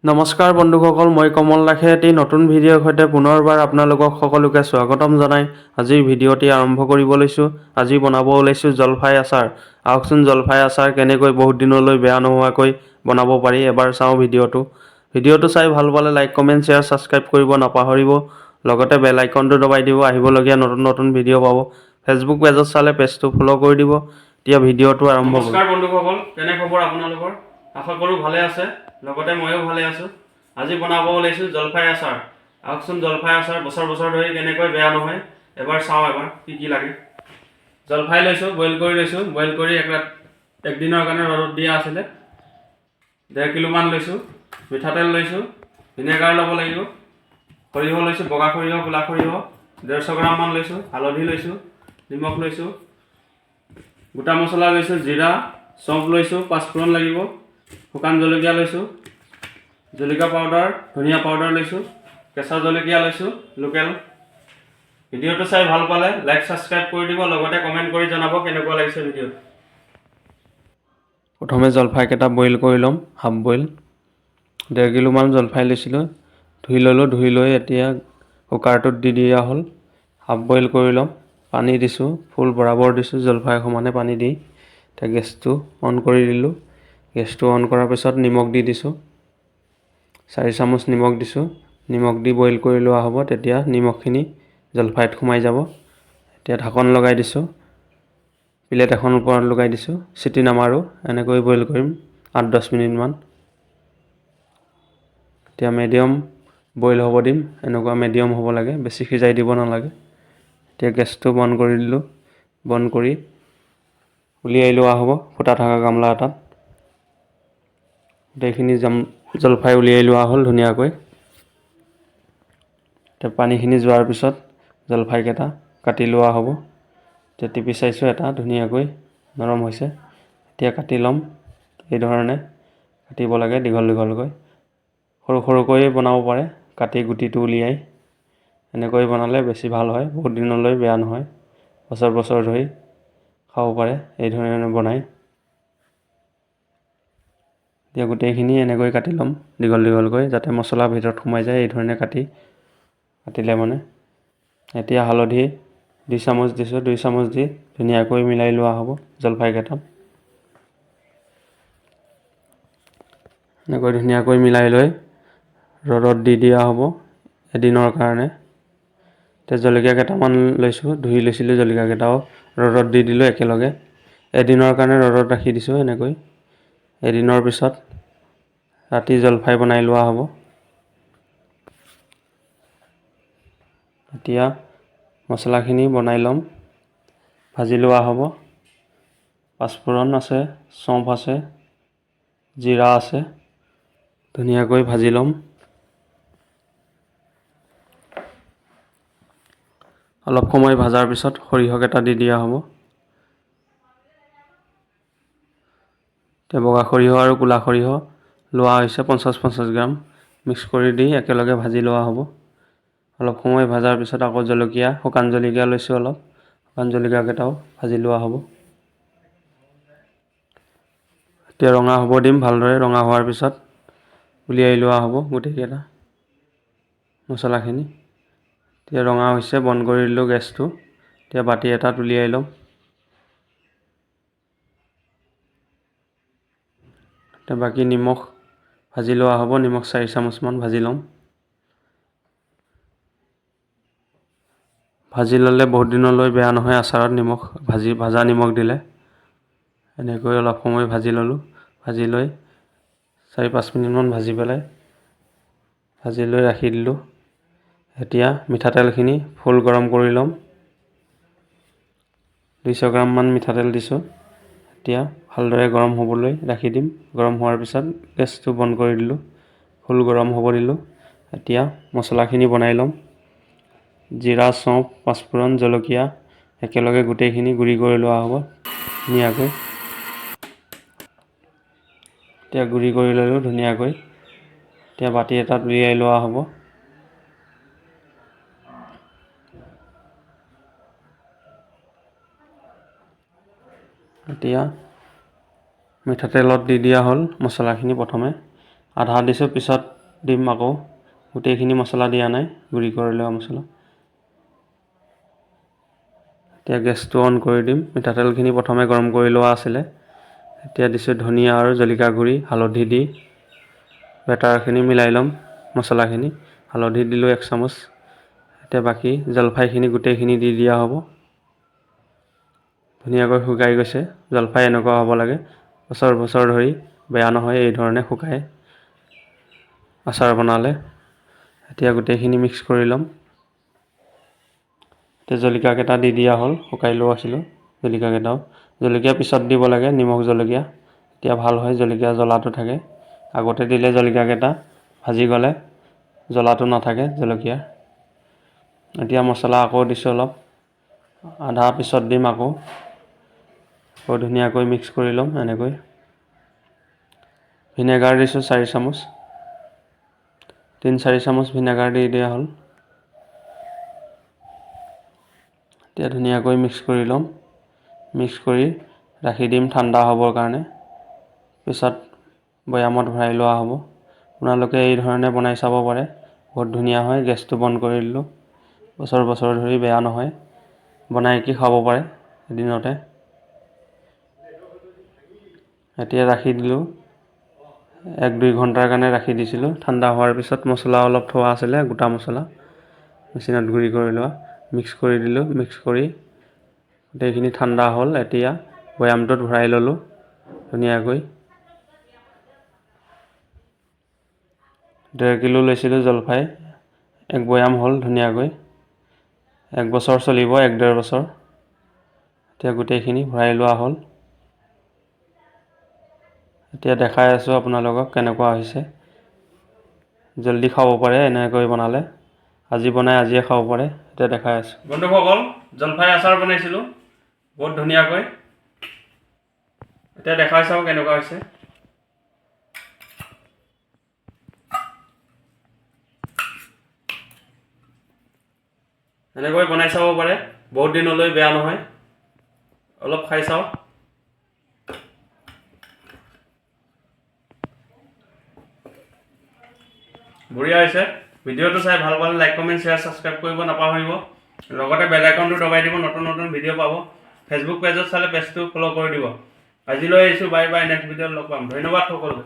নমস্কাৰ বন্ধুসকল, মই কমল দাসে এটি নতুন ভিডিঅ'ৰ সৈতে পুনৰবাৰ আপোনালোকক সকলোকে স্বাগতম জনাই আজিৰ ভিডিঅ'টি আৰম্ভ কৰিব লৈছোঁ। আজি বনাব ওলাইছোঁ জলফাই আচাৰ। আহকচোন জলফাই আচাৰ কেনেকৈ বহুত দিনলৈ বেয়া নোহোৱাকৈ বনাব পাৰি এবাৰ চাওঁ ভিডিঅ'টো। ভিডিঅ'টো চাই ভাল পালে লাইক, কমেণ্ট, শ্বেয়াৰ, ছাবস্ক্ৰাইব কৰিব নাপাহৰিব। লগতে বেল আইকনটো দবাই দিব, আহিবলগীয়া নতুন নতুন ভিডিঅ' পাব। ফেচবুক পেজত চালে পেজটো ফ'ল' কৰি দিব। এতিয়া ভিডিঅ'টো আৰম্ভ কৰোঁ। নমস্কাৰ বন্ধুসকল, কেনে খবৰ আপোনালোকৰ? আশা কৰোঁ ভালে আছে, লগতে ময়ো ভালে আছোঁ। আজি বনাব ওলাইছোঁ জলফাই আচাৰ। আহকচোন জলফাই আচাৰ বছৰ বছৰ ধৰি কেনেকৈ বেয়া নহয় এবাৰ চাওঁ এবাৰ কি লাগে। জলফাই লৈছোঁ, বইল কৰি লৈছোঁ। বইল কৰি একদিনৰ কাৰণে ৰ'দত দিয়া আছিলে। 1.5 কিলোমান লৈছোঁ। মিঠাতেল লৈছোঁ, ভিনেগাৰ ল'ব লাগিব। সৰিয়হ লৈছোঁ, বগা সৰিয়হ, ক'লা সৰিয়হ 150 গ্ৰামমান লৈছোঁ। হালধি লৈছোঁ, নিমখ লৈছোঁ, গোটা মছলা লৈছোঁ, জিৰা, চফ লৈছোঁ, পাঁচফোৰণ লাগিব, শুকান জলকীয়া লৈছোঁ, জলকীয়া পাউডাৰ, ধনিয়া পাউডাৰ লৈছোঁ, কেঁচা জলকীয়া লৈছোঁ লোকেল। ভিডিঅ'টো চাই ভাল পালে লাইক, ছাবস্ক্ৰাইব কৰি দিব, লগতে কমেণ্ট কৰি জনাব কেনেকুৱা লাগিছে ভিডিঅ'টো। প্ৰথমে জলফাইকেইটা বইল কৰি ল'ম, হাফ বইল। 1.5 কিলোমান জলফাই লৈছিলোঁ, ধুই ল'লোঁ। ধুই লৈ এতিয়া কুকাৰটোত দি দিয়া হ'ল। হাফ বইল কৰি ল'ম। পানী দিছোঁ, ফুল বৰাবৰ দিছোঁ জলফাই সমানে পানী দি। এতিয়া গেছটো অন কৰি দিলোঁ। গেছটো অন কৰাৰ পিছত নিমখ দি দিছোঁ। 4 চামুচ নিমখ দিছোঁ। নিমখ দি বইল কৰি লোৱা হ'ব, তেতিয়া নিমখখিনি জলফাইত সোমাই যাব। এতিয়া ঢাকন লগাই দিছোঁ। প্লেট এখন ওপৰত লগাই দিছোঁ। চিটি নামাৰোঁ, এনেকৈ বইল কৰিম 8-10 মিনিটমান। এতিয়া মিডিয়াম বইল হ'ব দিম, এনেকুৱা মিডিয়াম হ'ব লাগে, বেছি সিজাই দিব নালাগে। এতিয়া গেছটো বন্ধ কৰি দিলোঁ। বন্ধ কৰি উলিয়াই লোৱা হ'ব ফুটা থকা গামলা এটাত। গোটেইখিনি জলফাই উলিয়াই লোৱা হ'ল ধুনীয়াকৈ। এতিয়া পানীখিনি যোৱাৰ পিছত জলফাইকেইটা কাটি লোৱা হ'ব। এতিয়া টিপি চাইছোঁ, এটা ধুনীয়াকৈ নৰম হৈছে। এতিয়া কাটি ল'ম। এই ধৰণে কাটিব লাগে, দীঘল দীঘলকৈ। সৰু সৰুকৈ বনাব পাৰে, কাটি গুটিটো উলিয়াই। এনেকৈ বনালে বেছি ভাল হয়, বহুত দিনলৈ বেয়া নহয়, বছৰ বছৰ ধৰি খাব পাৰে এই ধৰণে বনাই। এতিয়া গোটেইখিনি এনেকৈ কাটি ল'ম দীঘল দীঘলকৈ, যাতে মছলা ভিতৰত সোমাই যায়। এই ধৰণে কাটিলে মানে। এতিয়া হালধি 2 চামুচ দিছোঁ। 2 চামুচ দি ধুনীয়াকৈ মিলাই লোৱা হ'ব জলফাইকেইটাত। এনেকৈ ধুনীয়াকৈ মিলাই লৈ ৰ'দত দি দিয়া হ'ব এদিনৰ কাৰণে। এতিয়া জলকীয়া কেইটামান লৈছোঁ, ধুই লৈছিলোঁ জলকীয়াকেইটাও ৰ'দত দি দিলোঁ একেলগে। এদিনৰ কাৰণে ৰ'দত ৰাখি দিছোঁ। এনেকৈ এদিনৰ পিছত ৰাতি জলফাই বনাই লোৱা হ'ব। এতিয়া মছলাখিনি বনাই ল'ম, ভাজি লোৱা হ'ব। পাঁচফোৰণ আছে, চফ আছে, জিৰা আছে, ধুনীয়াকৈ ভাজি ল'ম। অলপ সময় ভাজাৰ পিছত সৰিয়হকেইটা দি দিয়া হ'ব। এতিয়া বগা সৰিয়হ আৰু ক'লা সৰিয়হ লোৱা হৈছে 50-50 গ্ৰাম। মিক্স কৰি দি একেলগে ভাজি লোৱা হ'ব। অলপ সময় ভাজাৰ পিছত আকৌ জলকীয়া, শুকান জলকীয়া লৈছোঁ অলপ, শুকান জলকীয়াকেইটাও ভাজি লোৱা হ'ব। এতিয়া ৰঙা হ'ব দিম ভালদৰে। ৰঙা হোৱাৰ পিছত উলিয়াই লোৱা হ'ব গোটেইকেইটা মছলাখিনি। এতিয়া ৰঙা হৈছে, বন্ধ কৰি দিলোঁ গেছটো। এতিয়া বাতি এটাত উলিয়াই ল'ম। এতিয়া বাকী নিমখ ভাজি লোৱা হ'ব। নিমখ 4 চামুচমান ভাজি ল'ম। ভাজি ল'লে বহুত দিনলৈ বেয়া নহয় আচাৰত, নিমখ ভাজা নিমখ দিলে। এনেকৈ অলপ সময় ভাজি ল'লোঁ। ভাজি লৈ 4-5 মিনিটমান ভাজি লৈ ৰাখি দিলোঁ। এতিয়া মিঠাতেলখিনি ফুল গৰম কৰি ল'ম। 200 গ্ৰামমান মিঠাতেল দিছোঁ। এতিয়া ভালদৰে গৰম হ'বলৈ ৰাখি দিম। গৰম হোৱাৰ পিছত গেছটো বন্ধ কৰি দিলোঁ। ফুল গৰম হ'ব দিলোঁ। এতিয়া মছলাখিনি বনাই ল'ম। জিৰা, চফ, পাঁচফোৰণ, জলকীয়া একেলগে গোটেইখিনি গুড়ি কৰি লোৱা হ'ব ধুনীয়াকৈ। এতিয়া গুড়ি কৰি ল'লোঁ ধুনীয়াকৈ। এতিয়া বাতি এটাত উলিয়াই লোৱা হ'ব। এতিয়া মিঠাতেলত দি দিয়া হ'ল মছলাখিনি প্ৰথমে। আধা দিছোঁ, পিছত দিম আকৌ। গোটেইখিনি মছলা দিয়া নাই, গুড়ি কৰি লোৱা মছলা। এতিয়া গেছটো অন কৰি দিম। মিঠাতেলখিনি প্ৰথমে গৰম কৰি লোৱা আছিলে। এতিয়া দিছোঁ ধনিয়া আৰু জলকীয়া গুড়ি, হালধি দি বেটাৰখিনি মিলাই ল'ম। মছলাখিনি হালধি দিলোঁ 1 চামুচ। এতিয়া বাকী জলফাইখিনি গোটেইখিনি দি দিয়া হ'ব। ধুনীয়াকৈ শুকাই গৈছে। জলফাই এনেকুৱা হ'ব লাগে, বছৰ বছৰ ধৰি বেয়া নহয়, এই ধৰণে শুকাই আচাৰ বনালে। এতিয়া গোটেইখিনি মিক্স কৰি ল'ম। এতিয়া জলকীয়াকেইটা দি দিয়া হ'ল, শুকাই লোৱা আছিলোঁ জলকীয়াকেইটাও। জলকীয়া পিছত দিব লাগে, নিমখ জলকীয়া, এতিয়া ভাল হয়, জলকীয়া জ্বলাটো থাকে। আগতে দিলে জলকীয়াকেইটা ভাজি গ'লে জ্বলাটো নাথাকে জলকীয়াৰ। এতিয়া মছলা আকৌ দিছোঁ অলপ, আধা পিছত দিম আকৌ ধুনীয়াকৈ মিক্স কৰি ল'ম এনেকৈ। ভিনেগাৰ দিছোঁ 4 চামুচ, 3-4 চামুচ ভিনেগাৰ দি দিয়া হ'ল। এতিয়া ধুনীয়াকৈ মিক্স কৰি ল'ম। মিক্স কৰি ৰাখি দিম ঠাণ্ডা হ'বৰ কাৰণে, পিছত বৈয়ামত ভৰাই লোৱা হ'ব। আপোনালোকে এই ধৰণে বনাই চাব পাৰে, বহুত ধুনীয়া হয়। গেছটো বন্ধ কৰি দিলোঁ, বছৰ বছৰ ধৰি বেয়া নহয়। বনাই কি খাব পাৰে এদিনতে। এতিয়া ৰাখি দিলোঁ, 1-2 ঘণ্টাৰ কাৰণে ৰাখি দিছিলোঁ। ঠাণ্ডা হোৱাৰ পিছত মছলা অলপ থোৱা আছিলে, গোটা মছলা মেচিনত গুড়ি কৰি লোৱা, মিক্স কৰি দিলোঁ। মিক্স কৰি গোটেইখিনি ঠাণ্ডা হ'ল। এতিয়া বৈয়ামটোত ভৰাই ল'লোঁ ধুনীয়াকৈ। 1.5 কিলো লৈছিলোঁ জলফাই, 1 বৈয়াম হ'ল ধুনীয়াকৈ। 1 বছৰ চলিব, 1-1.5 বছৰ। এতিয়া গোটেইখিনি ভৰাই লোৱা হ'ল। এতিয়া দেখাই আছোঁ আপোনালোকক কেনেকুৱা হৈছে। জলদি খাব পাৰে এনেকৈ বনালে। আজি বনাই আজিয়ে খাব পাৰে। এতিয়া দেখাই আছোঁ। বন্ধুসকল, জলফাই আচাৰ বনাইছিলোঁ বহুত ধুনীয়াকৈ। এতিয়া দেখাই চাওঁ কেনেকুৱা হৈছে। এনেকৈ বনাই চাব পাৰে, বহুত দিনলৈ বেয়া নহয়। অলপ খাই চাওঁ। বঢ়িয়া হৈছে। ভিডিঅ'টো চাই ভাল পালে লাইক, কমেণ্ট, শ্বেয়াৰ, ছাবস্ক্ৰাইব কৰিব নাপাহৰিব। লগতে বেল আইকনটো দবাই দিব, নতুন নতুন ভিডিঅ' পাব। ফেচবুক পেজত চালে পেজটো ফ'ল' কৰি দিব। আজিলৈ আহিছোঁ, বাই বাই। নেক্সট ভিডিঅ'ত লগ পাম। ধন্যবাদ সকলোকে।